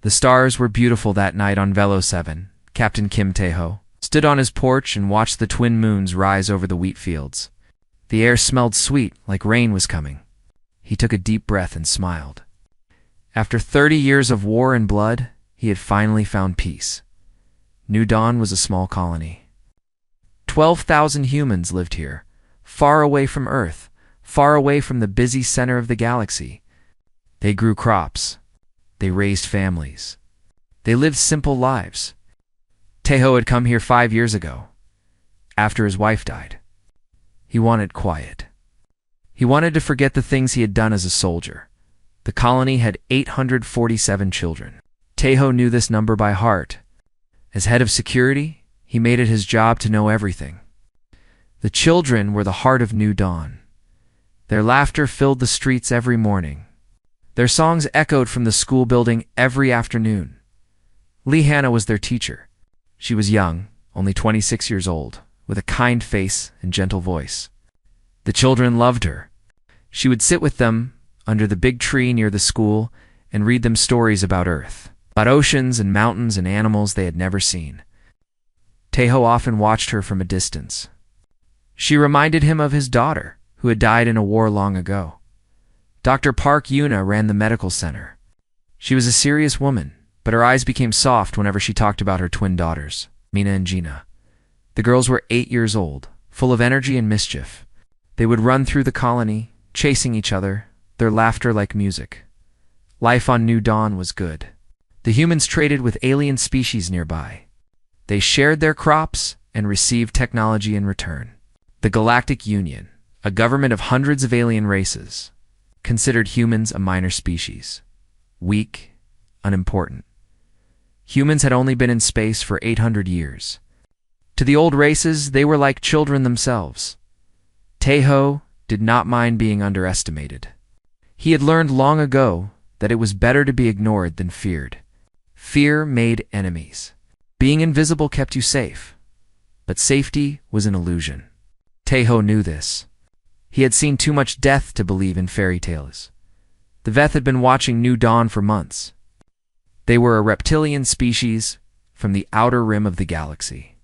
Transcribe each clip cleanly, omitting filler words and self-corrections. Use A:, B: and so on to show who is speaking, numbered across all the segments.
A: The stars were beautiful that night on Velo 7. Captain Kim Tae-ho stood on his porch and watched the twin moons rise over the wheat fields. The air smelled sweet, like rain was coming. He took a deep breath and smiled. After 30 years of war and blood, he had finally found peace. New Dawn was a small colony. 12,000 humans lived here, far away from Earth, far away from the busy center of the galaxy. They grew crops. They raised families. They lived simple lives. Tae-ho had come here 5 years ago, after his wife died. He wanted quiet. He wanted to forget the things he had done as a soldier. The colony had 847 children. Tae-ho knew this number by heart. As head of security, he made it his job to know everything. The children were the heart of New Dawn. Their laughter filled the streets every morning. Their songs echoed from the school building every afternoon. Lee Hannah was their teacher. She was young, only 26 years old, with a kind face and gentle voice. The children loved her. She would sit with them under the big tree near the school and read them stories about Earth, about oceans and mountains and animals they had never seen. Tae-ho often watched her from a distance. She reminded him of his daughter, who had died in a war long ago. Dr. Park Yuna ran the medical center. She was a serious woman, but her eyes became soft whenever she talked about her twin daughters, Mina and Gina. The girls were 8 years old, full of energy and mischief. They would run through the colony, chasing each other, their laughter like music. Life on New Dawn was good. The humans traded with alien species nearby. They shared their crops and received technology in return. The Galactic Union, a government of hundreds of alien races, considered humans a minor species. Weak, unimportant. Humans had only been in space for 800 years. To the old races, they were like children themselves. Tae-ho did not mind being underestimated. He had learned long ago that it was better to be ignored than feared. Fear made enemies. Being invisible kept you safe, but safety was an illusion. Tae-ho knew this. He had seen too much death to believe in fairy tales. The Veth had been watching New Dawn for months. They were a reptilian species from the outer rim of the galaxy.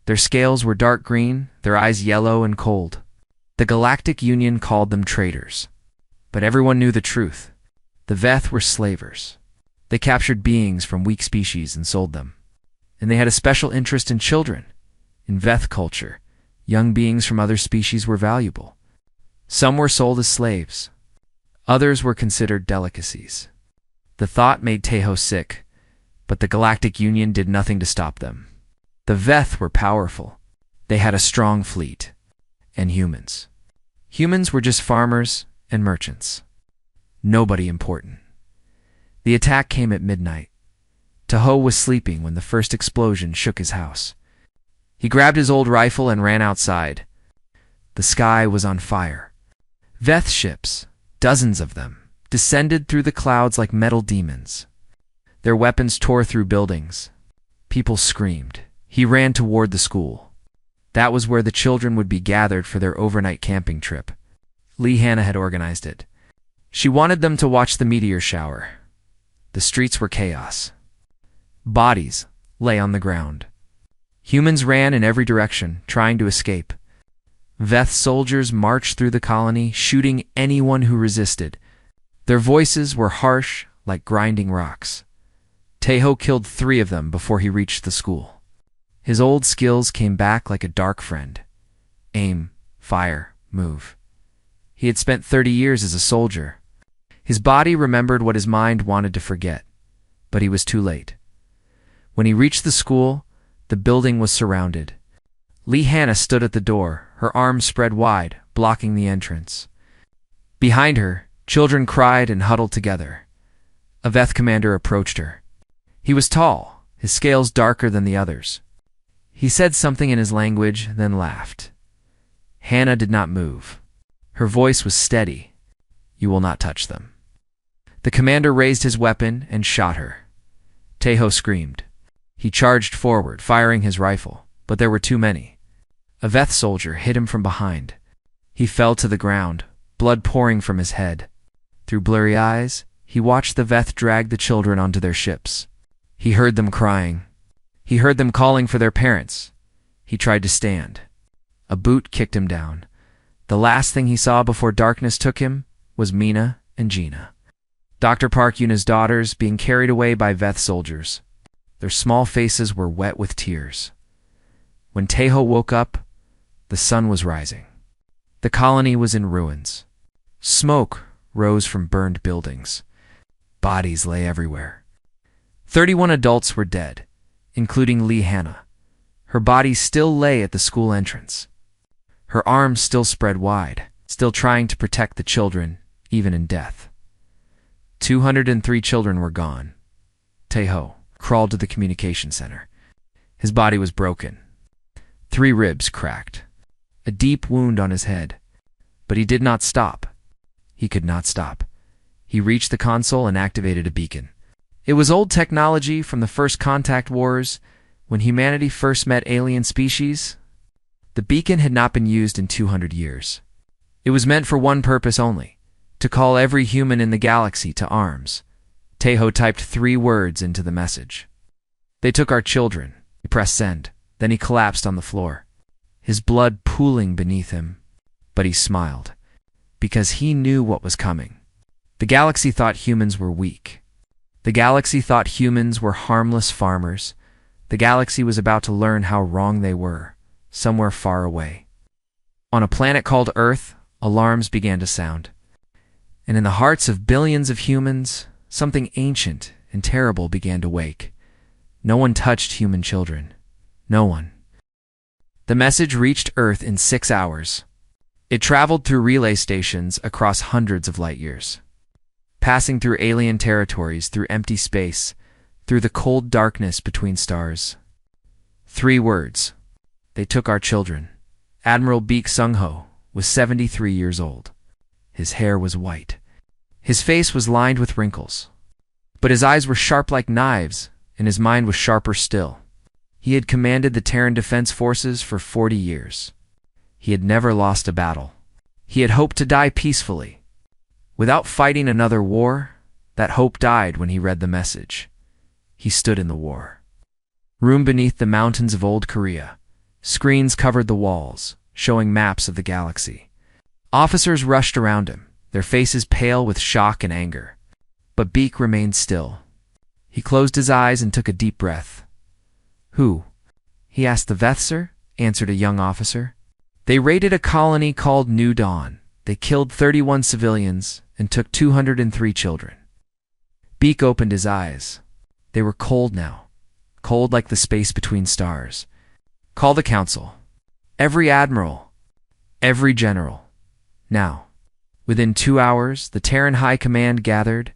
A: Their scales were dark green, their eyes yellow and cold. The Galactic Union called them traitors. But everyone knew the truth. The Veth were slavers. They captured beings from weak species and sold them. And they had a special interest in children. In Veth culture, young beings from other species were valuable. Some were sold as slaves. Others were considered delicacies. The thought made Tae-ho sick, but the Galactic Union did nothing to stop them. The Veth were powerful. They had a strong fleet. And humans. Humans were just farmers and merchants. Nobody important. The attack came at midnight. Tae-ho was sleeping when the first explosion shook his house. He grabbed his old rifle and ran outside. The sky was on fire. Veth ships, dozens of them, descended through the clouds like metal demons. Their weapons tore through buildings. People screamed. He ran toward the school. That was where the children would be gathered for their overnight camping trip. Lee Hannah had organized it. She wanted them to watch the meteor shower. The streets were chaos. Bodies lay on the ground. Humans ran in every direction, trying to escape. Veth soldiers marched through the colony, shooting anyone who resisted. Their voices were harsh like grinding rocks. Tae-ho killed 3 of them before he reached the school. His old skills came back like a dark friend. Aim, fire, move. He had spent 30 years as a soldier. His body remembered what his mind wanted to forget, but he was too late. When he reached the school, the building was surrounded. Lee Hannah stood at the door, her arms spread wide, blocking the entrance. Behind her, children cried and huddled together. A Veth commander approached her. He was tall, his scales darker than the others. He said something in his language, then laughed. Hannah did not move. Her voice was steady. You will not touch them. The commander raised his weapon and shot her. Tae-ho screamed. He charged forward, firing his rifle, but there were too many. A Veth soldier hit him from behind. He fell to the ground, blood pouring from his head. Through blurry eyes, he He watched the Veth drag the children onto their ships. He heard them crying. He heard them calling for their parents. He tried to stand. A boot kicked him down. The last thing he saw before darkness took him was Mina and Gina, Dr. Park Yuna's daughters, being carried away by Veth soldiers. Their small faces were wet with tears. When Taeho woke up, the sun was rising. The colony was in ruins. Smoke rose from burned buildings. Bodies lay everywhere. 31 adults were dead, including Lee Hannah. Her body still lay at the school entrance. Her arms still spread wide, still trying to protect the children, even in death. 203 children were gone. Taeho crawled to the communication center. His body was broken. 3 ribs cracked. A deep wound on his head. But he did not stop. He could not stop. He reached the console and activated a beacon. It was old technology from the first contact wars, when humanity first met alien species. The beacon had not been used in 200 years. It was meant for one purpose only, to call every human in the galaxy to arms. Taeho typed 3 words into the message. They took our children. He pressed send. Then he collapsed on the floor, his blood pooling beneath him. But he smiled, because he knew what was coming. The galaxy thought humans were weak. The galaxy thought humans were harmless farmers. The galaxy was about to learn how wrong they were, somewhere far away. On a planet called Earth, alarms began to sound. And in the hearts of billions of humans, something ancient and terrible began to wake. No one touched human children. No one. The message reached Earth in 6 hours. It traveled through relay stations across hundreds of light years, passing through alien territories, through empty space, through the cold darkness between stars. 3 words. They took our children. Admiral Baek Sung-ho was 73 years old. His hair was white. His face was lined with wrinkles. But his eyes were sharp like knives, and his mind was sharper still. He had commanded the Terran Defense Forces for 40 years. He had never lost a battle. He had hoped to die peacefully. Without fighting another war, that hope died when he read the message. He stood in the war. Room beneath the mountains of old Korea. Screens covered the walls, showing maps of the galaxy. Officers rushed around him, their faces pale with shock and anger. But Baek remained still. He closed his eyes and took a deep breath. Who? He asked. The Vethser, answered a young officer. They raided a colony called New Dawn. They killed 31 civilians and took 203 children. Baek opened his eyes. They were cold now, cold like the space between stars. Call the council. Every admiral. Every general. Now. Within 2 hours, the Terran High Command gathered.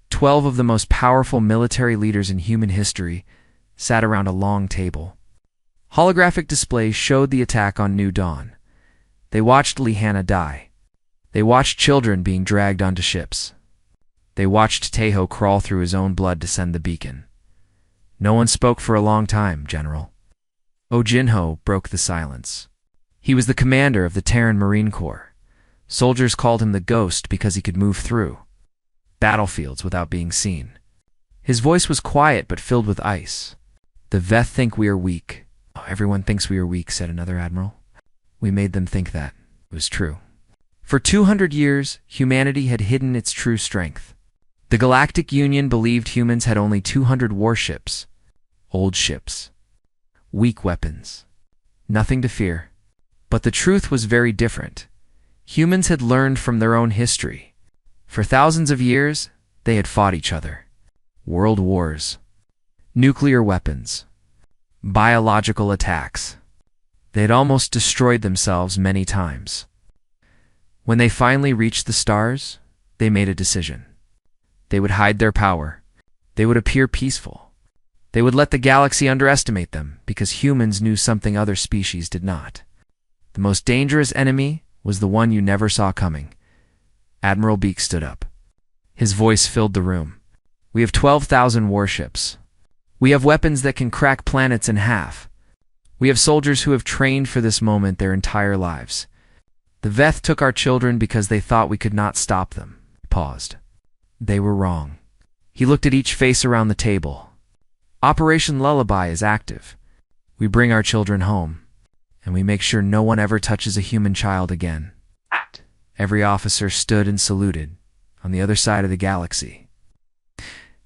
A: 12 of the most powerful military leaders in human history sat around a long table. Holographic displays showed the attack on New Dawn. They watched Lee Hannah die. They watched children being dragged onto ships. They watched Taeho crawl through his own blood to send the beacon. No one spoke for a long time, General. Oh Jinho broke the silence. He was the commander of the Terran Marine Corps. Soldiers called him the Ghost because he could move through battlefields without being seen. His voice was quiet but filled with ice. The Veth think we are weak. Oh, everyone thinks we are weak, said another admiral. We made them think that. It was true. For 200 years, humanity had hidden its true strength. The Galactic Union believed humans had only 200 warships. Old ships. Weak weapons. Nothing to fear. But the truth was very different. Humans had learned from their own history. For thousands of years, they had fought each other. World wars. Nuclear weapons. Biological attacks. They had almost destroyed themselves many times. When they finally reached the stars, they made a decision. They would hide their power. They would appear peaceful. They would let the galaxy underestimate them because humans knew something other species did not. The most dangerous enemy was the one you never saw coming. Admiral Baek stood up. His voice filled the room. We have 12,000 warships. We have weapons that can crack planets in half. We have soldiers who have trained for this moment their entire lives. The Veth took our children because they thought we could not stop them. He paused. They were wrong. He looked at each face around the table. Operation Lullaby is active. We bring our children home, and we make sure no one ever touches a human child again. Every officer stood and saluted on the other side of the galaxy.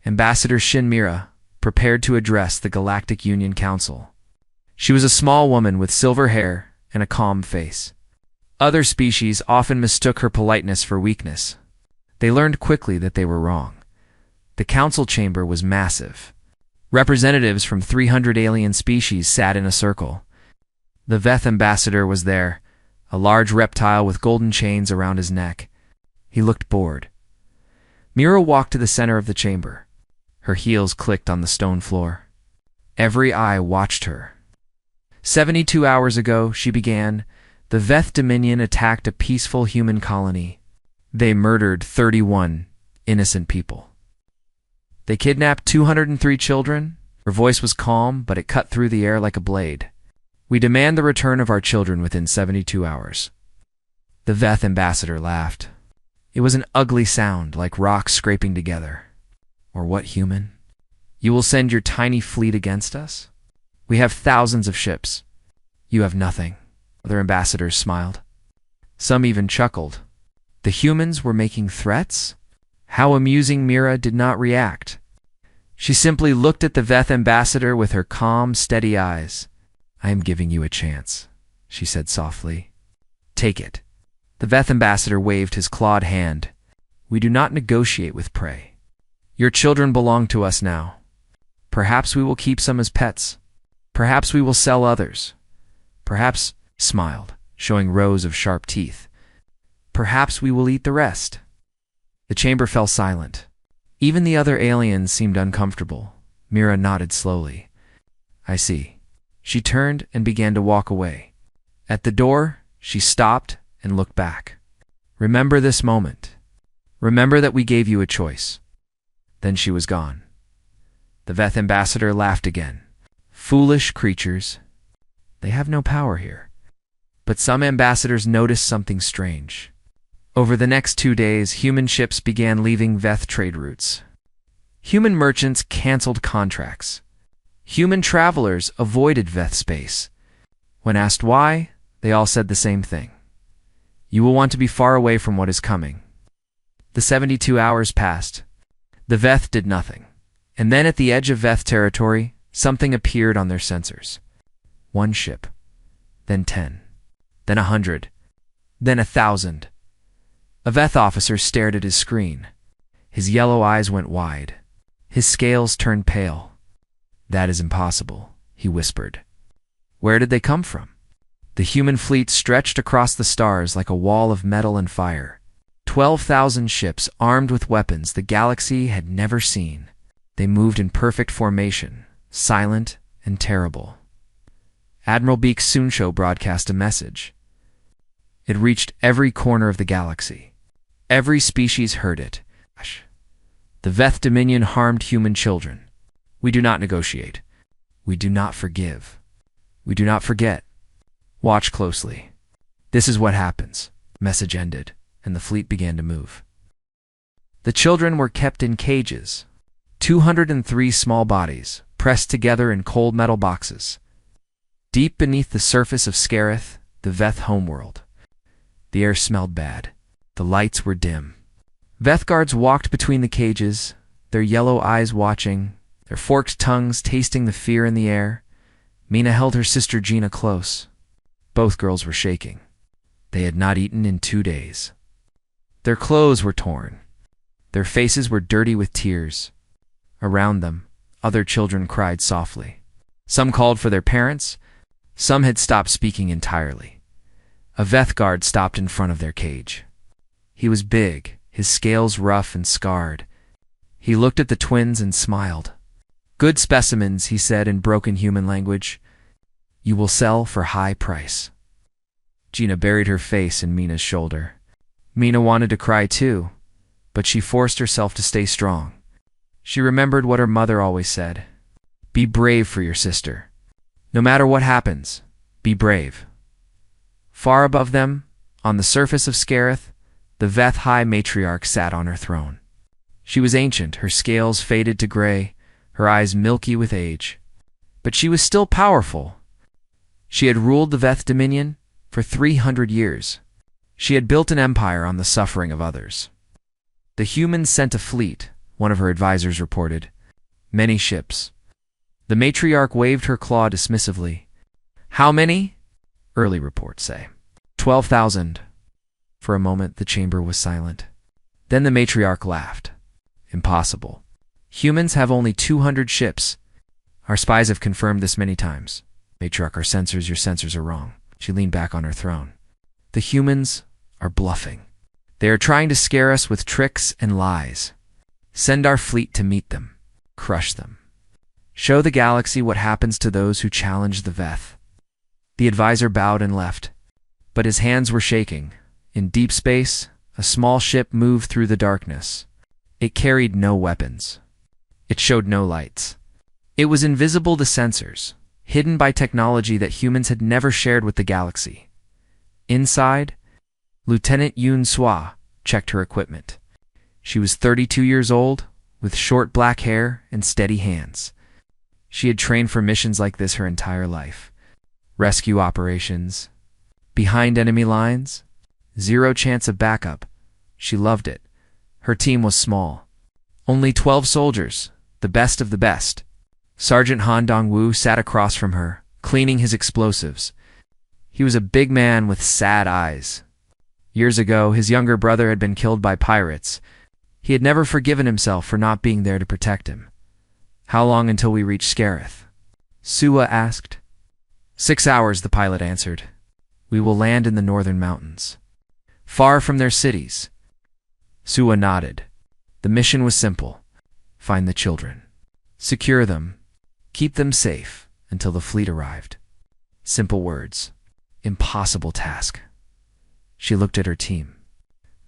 A: Ambassador Shin Mira prepared to address the Galactic Union Council. She was a small woman with silver hair and a calm face. Other species often mistook her politeness for weakness. They learned quickly that they were wrong. The council chamber was massive. Representatives from 300 alien species sat in a circle. The Veth ambassador was there, a large reptile with golden chains around his neck. He looked bored. Mira walked to the center of the chamber. Her heels clicked on the stone floor. Every eye watched her. 72 hours ago, she began, the Veth Dominion attacked a peaceful human colony. They murdered 31 innocent people. They kidnapped 203 children. Her voice was calm, but it cut through the air like a blade. We demand the return of our children within 72 hours. The Veth ambassador laughed. It was an ugly sound, like rocks scraping together. Or what, human? You will send your tiny fleet against us? We have thousands of ships. You have nothing. Other ambassadors smiled. Some even chuckled. The humans were making threats? How amusing. Mira did not react. She simply looked at the Veth ambassador with her calm, steady eyes. I am giving you a chance, she said softly. Take it. The Veth ambassador waved his clawed hand. We do not negotiate with prey. Your children belong to us now. Perhaps we will keep some as pets. Perhaps we will sell others. Perhaps, smiled, showing rows of sharp teeth. Perhaps we will eat the rest. The chamber fell silent. Even the other aliens seemed uncomfortable. Mira nodded slowly. I see. She turned and began to walk away. At the door, she stopped and looked back. Remember this moment. Remember that we gave you a choice. Then she was gone. The Veth ambassador laughed again. Foolish creatures. They have no power here. But some ambassadors noticed something strange. Over the next 2 days, human ships began leaving Veth trade routes. Human merchants canceled contracts. Human travelers avoided Veth space. When asked why, they all said the same thing. You will want to be far away from what is coming. The 72 hours passed. The Veth did nothing. And then at the edge of Veth territory, something appeared on their sensors. 1 ship, then 10, then 100, then 1,000. A Veth officer stared at his screen. His yellow eyes went wide. His scales turned pale. That is impossible, he whispered. Where did they come from? The human fleet stretched across the stars like a wall of metal and fire. 12,000 ships armed with weapons the galaxy had never seen. They moved in perfect formation, silent and terrible. Admiral Beak Sunsho broadcast a message. It reached every corner of the galaxy. Every species heard it. The Veth Dominion harmed human children. We do not negotiate. We do not forgive. We do not forget. Watch closely. This is what happens. Message ended, and the fleet began to move. The children were kept in cages. 203 small bodies, pressed together in cold metal boxes. Deep beneath the surface of Scareth, the Veth homeworld. The air smelled bad. The lights were dim. Veth guards walked between the cages, their yellow eyes watching, their forked tongues tasting the fear in the air. Mina held her sister Gina close. Both girls were shaking. They had not eaten in 2 days. Their clothes were torn. Their faces were dirty with tears. Around them, other children cried softly. Some called for their parents. Some had stopped speaking entirely. A Veth guard stopped in front of their cage. He was big, his scales rough and scarred. He looked at the twins and smiled. Good specimens, he said in broken human language. You will sell for high price. Gina buried her face in Mina's shoulder. Mina wanted to cry too, but she forced herself to stay strong. She remembered what her mother always said. Be brave for your sister. No matter what happens, be brave. Far above them, on the surface of Scareth, the Veth High Matriarch sat on her throne. She was ancient, her scales faded to gray, her eyes milky with age. But she was still powerful. She had ruled the Veth Dominion for 300 years. She had built an empire on the suffering of others. The humans sent a fleet, one of her advisors reported. Many ships. The matriarch waved her claw dismissively. How many? Early reports say. 12,000. For a moment, the chamber was silent. Then the matriarch laughed. Impossible. Humans have only 200 ships. Our spies have confirmed this many times. Matriarch, our sensors, your sensors are wrong. She leaned back on her throne. The humans are bluffing. They are trying to scare us with tricks and lies. Send our fleet to meet them. Crush them. Show the galaxy what happens to those who challenge the Veth. The advisor bowed and left, but his hands were shaking. In deep space, a small ship moved through the darkness. It carried no weapons. It showed no lights. It was invisible to sensors, hidden by technology that humans had never shared with the galaxy. Inside, Lieutenant Yoon Swa checked her equipment. She was 32 years old, with short black hair and steady hands. She had trained for missions like this her entire life. Rescue operations, behind enemy lines, zero chance of backup. She loved it. Her team was small. Only 12 soldiers, the best of the best. Sergeant Han Dong-woo sat across from her, cleaning his explosives. He was a big man with sad eyes. Years ago, his younger brother had been killed by pirates. He had never forgiven himself for not being there to protect him. How long until we reach Scareth? Sua asked. 6 hours, the pilot answered. We will land in the northern mountains, far from their cities. Sua nodded. The mission was simple. Find the children. Secure them. Keep them safe until the fleet arrived. Simple words. Impossible task. She looked at her team.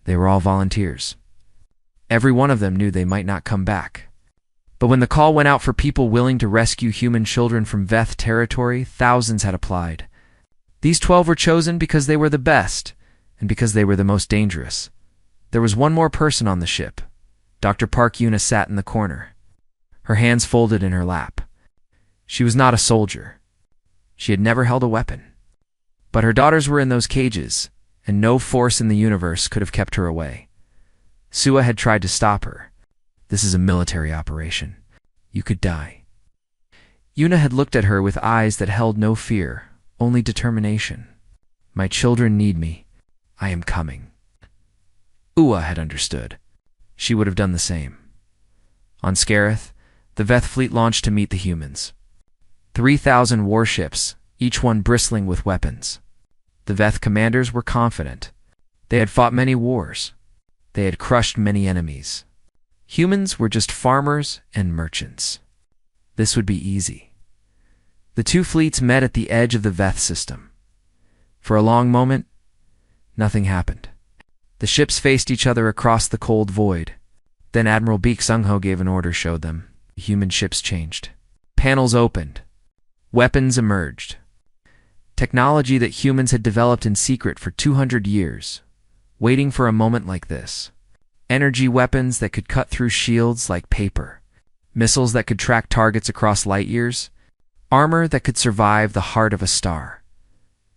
A: They were all volunteers. Every one of them knew they might not come back. But when the call went out for people willing to rescue human children from Veth territory, thousands had applied. These 12 were chosen because they were the best, and because they were the most dangerous. There was one more person on the ship. Dr. Park Yuna sat in the corner, her hands folded in her lap. She was not a soldier. She had never held a weapon. But her daughters were in those cages, and no force in the universe could have kept her away. Sua had tried to stop her. This is a military operation. You could die. Yuna had looked at her with eyes that held no fear, only determination. My children need me. I am coming. Ua had understood. She would have done the same. On Scareth, the Veth fleet launched to meet the humans. 3,000 warships, each one bristling with weapons. The Veth commanders were confident. They had fought many wars. They had crushed many enemies. Humans were just farmers and merchants. This would be easy. The two fleets met at the edge of the Veth system. For a long moment, nothing happened. The ships faced each other across the cold void. Then Admiral Beek Sung-ho gave an order, showed them. The human ships changed. Panels opened. Weapons emerged. Technology that humans had developed in secret for 200 years, waiting for a moment like this. Energy weapons that could cut through shields like paper. Missiles that could track targets across light years. Armor that could survive the heart of a star.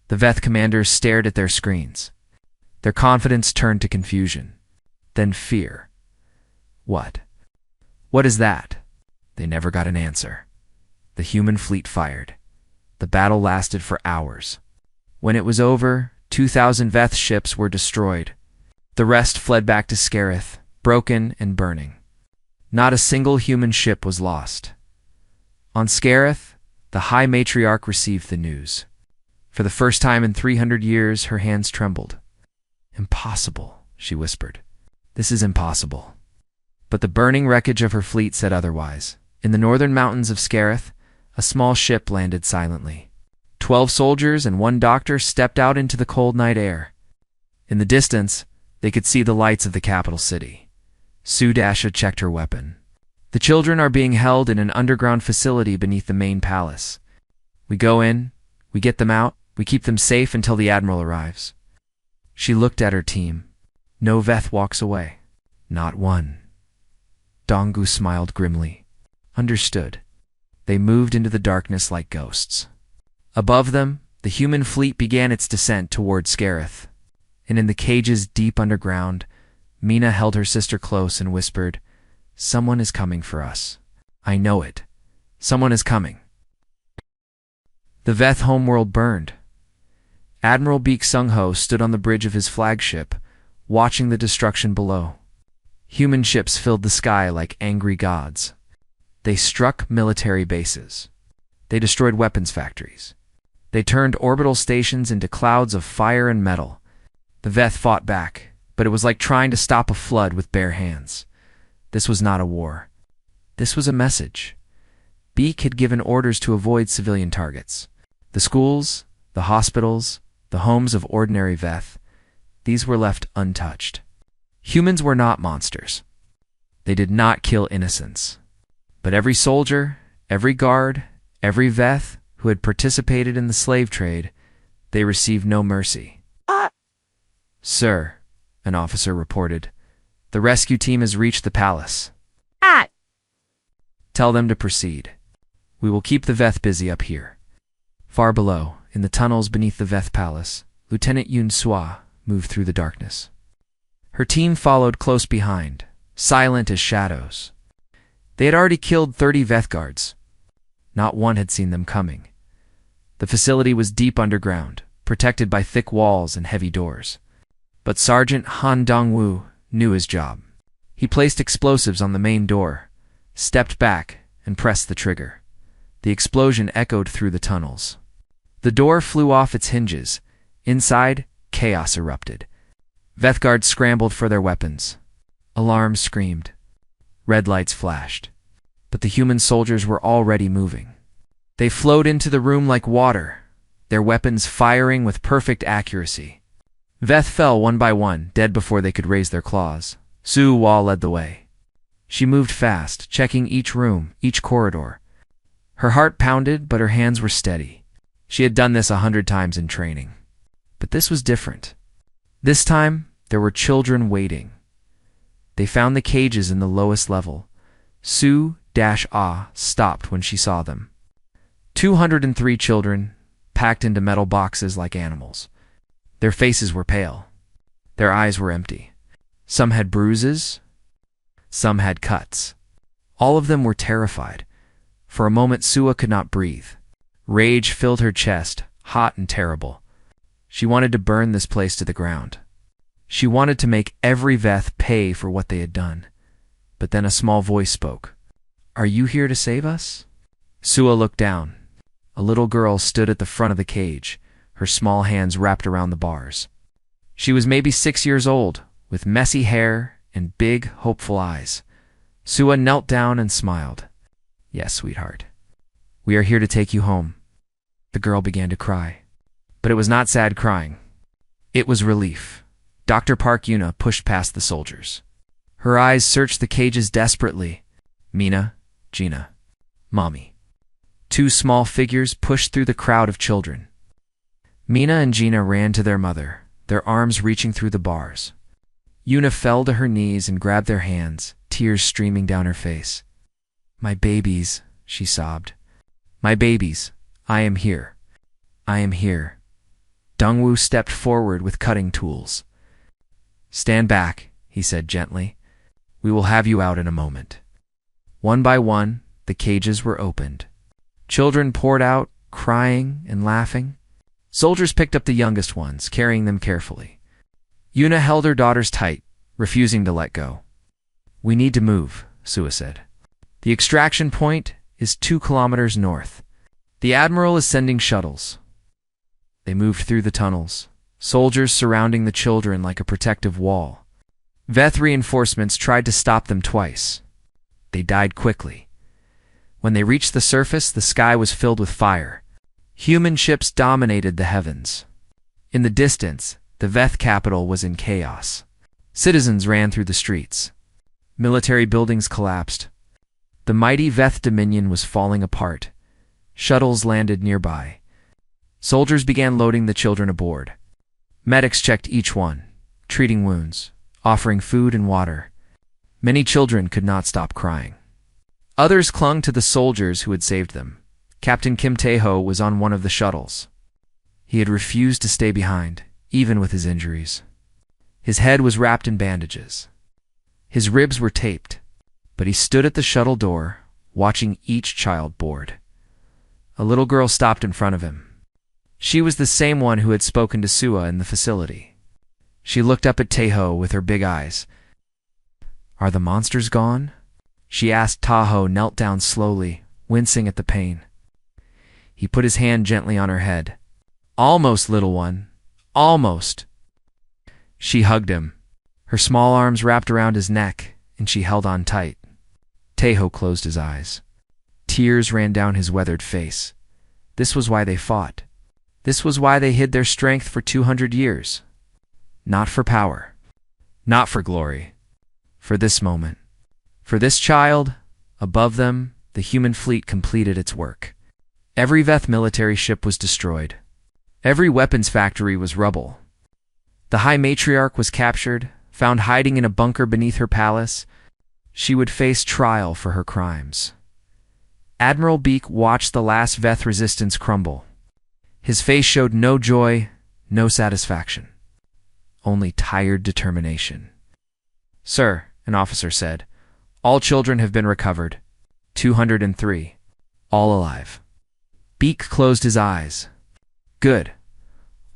A: The Veth commanders stared at their screens. Their confidence turned to confusion. Then fear. What? What is that? They never got an answer. The human fleet fired. The battle lasted for hours. When it was over, 2,000 Veth ships were destroyed. The rest fled back to Scareth, broken and burning. Not a single human ship was lost. On Scareth, the High Matriarch received the news. For the first time in 300 years, her hands trembled. Impossible, she whispered. This is impossible. But the burning wreckage of her fleet said otherwise. In the northern mountains of Scareth, a small ship landed silently. 12 soldiers and 1 doctor stepped out into the cold night air. In the distance, they could see the lights of the capital city. Sue Dasha checked her weapon. The children are being held in an underground facility beneath the main palace. We go in, we get them out, we keep them safe until the Admiral arrives. She looked at her team. No Veth walks away. Not one. Donggu smiled grimly. Understood. They moved into the darkness like ghosts. Above them, the human fleet began its descent toward Scarith. And in the cages deep underground, Mina held her sister close and whispered, "Someone is coming for us. I know it. Someone is coming." The Veth homeworld burned. Admiral Beek Sung-ho stood on the bridge of his flagship, watching the destruction below. Human ships filled the sky like angry gods. They struck military bases. They destroyed weapons factories. They turned orbital stations into clouds of fire and metal. The Veth fought back, but it was like trying to stop a flood with bare hands. This was not a war. This was a message. Beek had given orders to avoid civilian targets. The schools, the hospitals, the homes of ordinary Veth, these were left untouched. Humans were not monsters. They did not kill innocents. But every soldier, every guard, every Veth who had participated in the slave trade, they received no mercy. "Sir," an officer reported, "the rescue team has reached the palace." "Tell them to proceed. We will keep the Veth busy up here." Far below, in the tunnels beneath the Veth palace, Lieutenant Yun Sua moved through the darkness. Her team followed close behind, silent as shadows. They had already killed 30 Veth guards. Not one had seen them coming. The facility was deep underground, protected by thick walls and heavy doors. But Sergeant Han Dongwu knew his job. He placed explosives on the main door, stepped back, and pressed the trigger. The explosion echoed through the tunnels. The door flew off its hinges. Inside, chaos erupted. Veth guards scrambled for their weapons. Alarms screamed. Red lights flashed. But the human soldiers were already moving. They flowed into the room like water, their weapons firing with perfect accuracy. Veth fell one by one, dead before they could raise their claws. Su Wa led the way. She moved fast, checking each room, each corridor. Her heart pounded, but her hands were steady. She had done this 100 times in training. But this was different. This time, there were children waiting. They found the cages in the lowest level. Su-Ah stopped when she saw them. 203 children, packed into metal boxes like animals. Their faces were pale. Their eyes were empty. Some had bruises. Some had cuts. All of them were terrified. For a moment, Sua could not breathe. Rage filled her chest, hot and terrible. She wanted to burn this place to the ground. She wanted to make every Veth pay for what they had done. But then a small voice spoke. "Are you here to save us?" Sua looked down. A little girl stood at the front of the cage, her small hands wrapped around the bars. She was maybe 6 years old, with messy hair and big, hopeful eyes. Sua knelt down and smiled. "Yes, sweetheart. We are here to take you home." The girl began to cry. But it was not sad crying. It was relief. Dr. Park Yuna pushed past the soldiers. Her eyes searched the cages desperately. Mina, Gina, Mommy. 2 small figures pushed through the crowd of children. Mina and Gina ran to their mother, their arms reaching through the bars. Yuna fell to her knees and grabbed their hands, tears streaming down her face. "My babies," she sobbed. "My babies, I am here. I am here." Dongwu stepped forward with cutting tools. "Stand back," he said gently. "We will have you out in a moment." One by one, the cages were opened. Children poured out, crying and laughing. Soldiers picked up the youngest ones, carrying them carefully. Yuna held her daughters tight, refusing to let go. "We need to move," Sua said. "The extraction point is 2 kilometers north. The Admiral is sending shuttles." They moved through the tunnels, soldiers surrounding the children like a protective wall. Veth reinforcements tried to stop them twice. They died quickly. When they reached the surface, the sky was filled with fire. Human ships dominated the heavens. In the distance, the Veth capital was in chaos. Citizens ran through the streets. Military buildings collapsed. The mighty Veth dominion was falling apart. Shuttles landed nearby. Soldiers began loading the children aboard. Medics checked each one, treating wounds, offering food and water. Many children could not stop crying. Others clung to the soldiers who had saved them. Captain Kim Tae-ho was on one of the shuttles. He had refused to stay behind, even with his injuries. His head was wrapped in bandages. His ribs were taped, but he stood at the shuttle door, watching each child board. A little girl stopped in front of him. She was the same one who had spoken to Sua in the facility. She looked up at Tae-ho with her big eyes. "Are the monsters gone?" she asked. Tae-ho knelt down slowly, wincing at the pain. He put his hand gently on her head. "Almost, little one. Almost." She hugged him. Her small arms wrapped around his neck, and she held on tight. Tae-ho closed his eyes. Tears ran down his weathered face. This was why they fought. This was why they hid their strength for 200 years. Not for power. Not for glory. For this moment. For this child, above them, the human fleet completed its work. Every Veth military ship was destroyed. Every weapons factory was rubble. The High Matriarch was captured, found hiding in a bunker beneath her palace. She would face trial for her crimes. Admiral Beak watched the last Veth resistance crumble. His face showed no joy, no satisfaction. Only tired determination. "Sir," an officer said, "all children have been recovered. 203. All alive." Beak closed his eyes. "Good.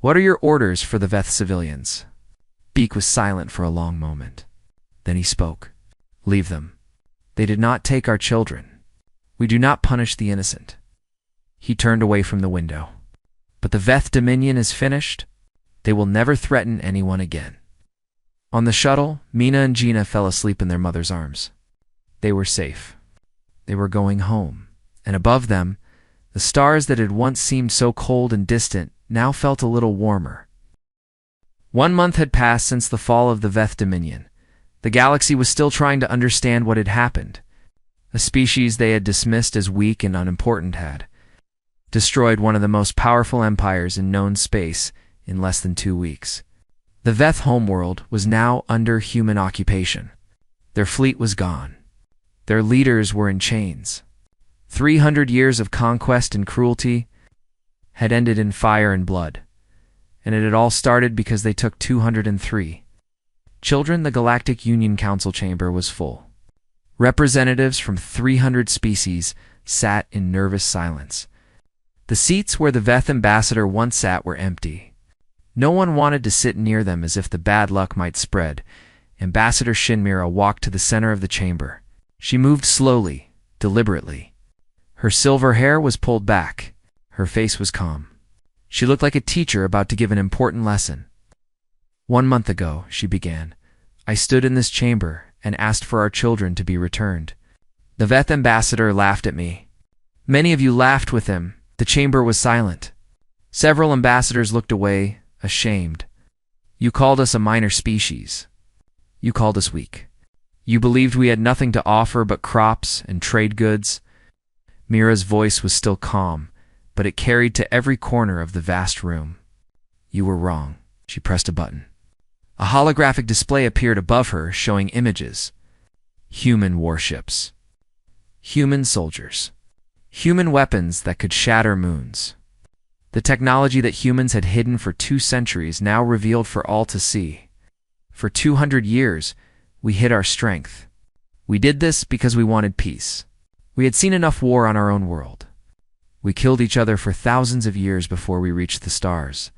A: What are your orders for the Veth civilians?" Beak was silent for a long moment. Then he spoke. "Leave them. They did not take our children. We do not punish the innocent." He turned away from the window. "But the Veth Dominion is finished. They will never threaten anyone again." On the shuttle, Mina and Gina fell asleep in their mother's arms. They were safe. They were going home, and above them, the stars that had once seemed so cold and distant now felt a little warmer. 1 month had passed since the fall of the Veth Dominion. The galaxy was still trying to understand what had happened. A species they had dismissed as weak and unimportant had destroyed one of the most powerful empires in known space in less than 2 weeks. The Veth homeworld was now under human occupation. Their fleet was gone. Their leaders were in chains. 300 years of conquest and cruelty had ended in fire and blood, and it had all started because they took 203 children. The Galactic Union Council chamber was full. Representatives from 300 species sat in nervous silence. The seats where the Veth ambassador once sat were empty. No one wanted to sit near them as if the bad luck might spread. Ambassador Shinmira walked to the center of the chamber. She moved slowly, deliberately. Her silver hair was pulled back. Her face was calm. She looked like a teacher about to give an important lesson. 1 month ago, she began, I stood in this chamber and asked for our children to be returned. The Veth ambassador laughed at me. Many of you laughed with him. The chamber was silent. Several ambassadors looked away, ashamed. You called us a minor species. You called us weak. You believed we had nothing to offer but crops and trade goods. Mira's voice was still calm, but it carried to every corner of the vast room. You were wrong. She pressed a button. A holographic display appeared above her, showing images. Human warships. Human soldiers. Human weapons that could shatter moons. The technology that humans had hidden for 2 centuries now revealed for all to see. For 200 years, we hid our strength. We did this because we wanted peace. We had seen enough war on our own world. We killed each other for thousands of years before we reached the stars.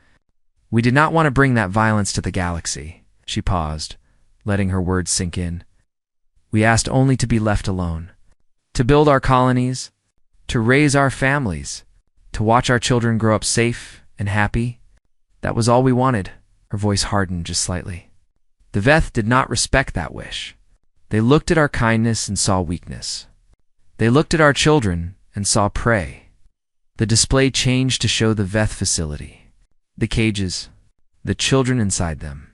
A: We did not want to bring that violence to the galaxy. She paused, letting her words sink in. We asked only to be left alone. To build our colonies. To raise our families. To watch our children grow up safe and happy. That was all we wanted. Her voice hardened just slightly. The Veth did not respect that wish. They looked at our kindness and saw weakness. They looked at our children and saw prey. The display changed to show the Veth facility. The cages. The children inside them.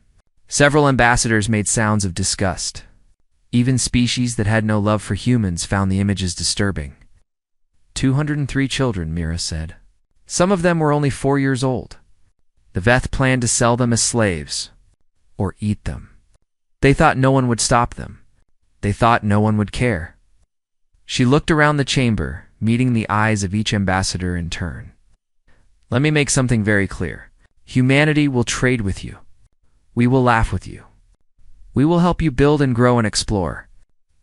A: Several ambassadors made sounds of disgust. Even species that had no love for humans found the images disturbing. 203 children, Mira said. Some of them were only 4 years old. The Veth planned to sell them as slaves, or eat them. They thought no one would stop them. They thought no one would care. She looked around the chamber, meeting the eyes of each ambassador in turn. Let me make something very clear. Humanity will trade with you. We will laugh with you. We will help you build and grow and explore.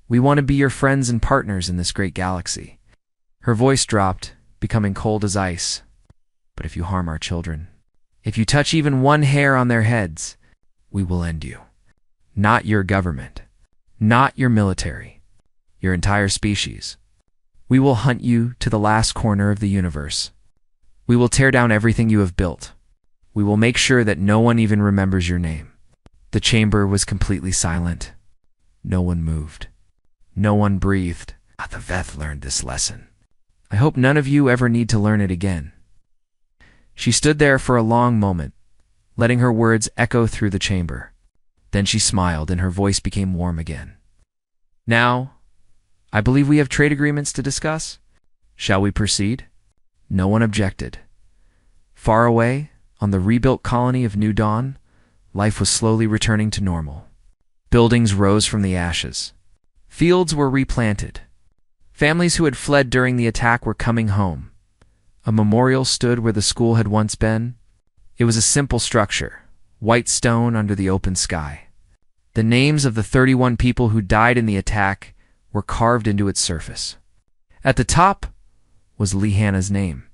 A: We want to be your friends and partners in this great galaxy. Her voice dropped, becoming cold as ice. But if you harm our children, if you touch even one hair on their heads, we will end you. Not your government, not your military, your entire species. We will hunt you to the last corner of the universe. We will tear down everything you have built. We will make sure that no one even remembers your name. The chamber was completely silent. No one moved. No one breathed. The Veth learned this lesson. I hope none of you ever need to learn it again. She stood there for a long moment, letting her words echo through the chamber. Then she smiled and her voice became warm again. Now, I believe we have trade agreements to discuss. Shall we proceed? No one objected. Far away, on the rebuilt colony of New Dawn, life was slowly returning to normal. Buildings rose from the ashes. Fields were replanted. Families who had fled during the attack were coming home. A memorial stood where the school had once been. It was a simple structure, white stone under the open sky. The names of the 31 people who died in the attack were carved into its surface. At the top was Lehanna's name.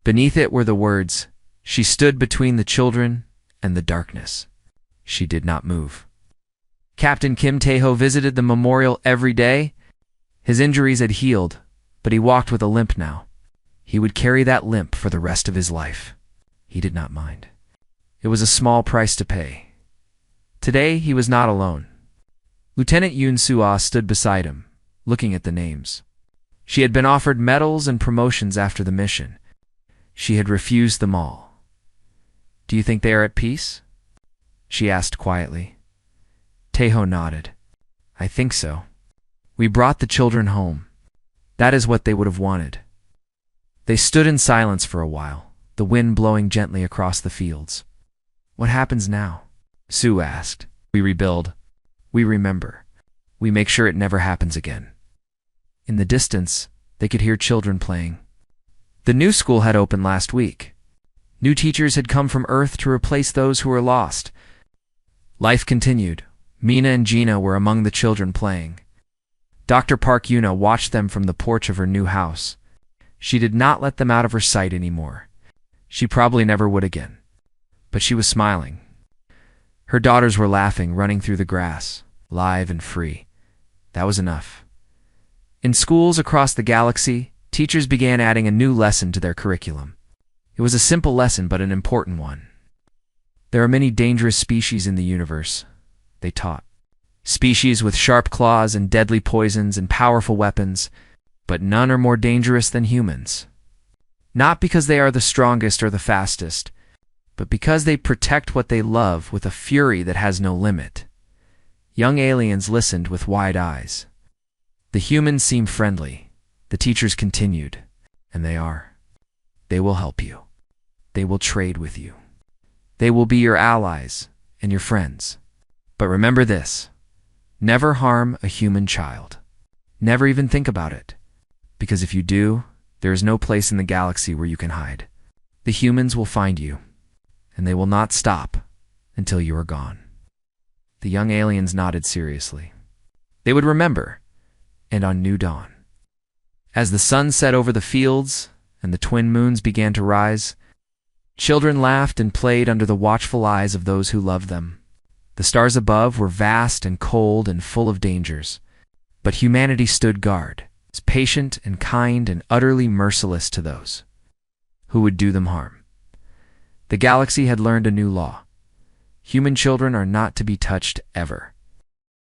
A: Beneath it were the words, "She stood between the children and the darkness. She did not move." Captain Kim Tae-ho visited the memorial every day. His injuries had healed, but he walked with a limp now. He would carry that limp for the rest of his life. He did not mind. It was a small price to pay. Today, he was not alone. Lieutenant Yoon Soo-ah stood beside him, looking at the names. She had been offered medals and promotions after the mission. She had refused them all. "Do you think they are at peace?" she asked quietly. Tae-ho nodded. "I think so. We brought the children home. That is what they would have wanted." They stood in silence for a while, the wind blowing gently across the fields. "What happens now?" Sue asked. "We rebuild. We remember. We make sure it never happens again." In the distance, they could hear children playing. The new school had opened last week. New teachers had come from Earth to replace those who were lost. Life continued. Mina and Gina were among the children playing. Dr. Park Yuna watched them from the porch of her new house. She did not let them out of her sight anymore. She probably never would again. But she was smiling. Her daughters were laughing, running through the grass, live and free. That was enough. In schools across the galaxy, teachers began adding a new lesson to their curriculum. It was a simple lesson, but an important one. There are many dangerous species in the universe, they taught. Species with sharp claws and deadly poisons and powerful weapons, but none are more dangerous than humans. Not because they are the strongest or the fastest, but because they protect what they love with a fury that has no limit. Young aliens listened with wide eyes. The humans seem friendly. The teachers continued, and they are. They will help you. They will trade with you. They will be your allies and your friends. But remember this, never harm a human child. Never even think about it. Because if you do, there is no place in the galaxy where you can hide. The humans will find you, and they will not stop until you are gone. The young aliens nodded seriously. They would remember, and on New Dawn. As the sun set over the fields and the twin moons began to rise, children laughed and played under the watchful eyes of those who loved them. The stars above were vast and cold and full of dangers, but humanity stood guard, patient and kind and utterly merciless to those who would do them harm. The galaxy had learned a new law. Human children are not to be touched ever.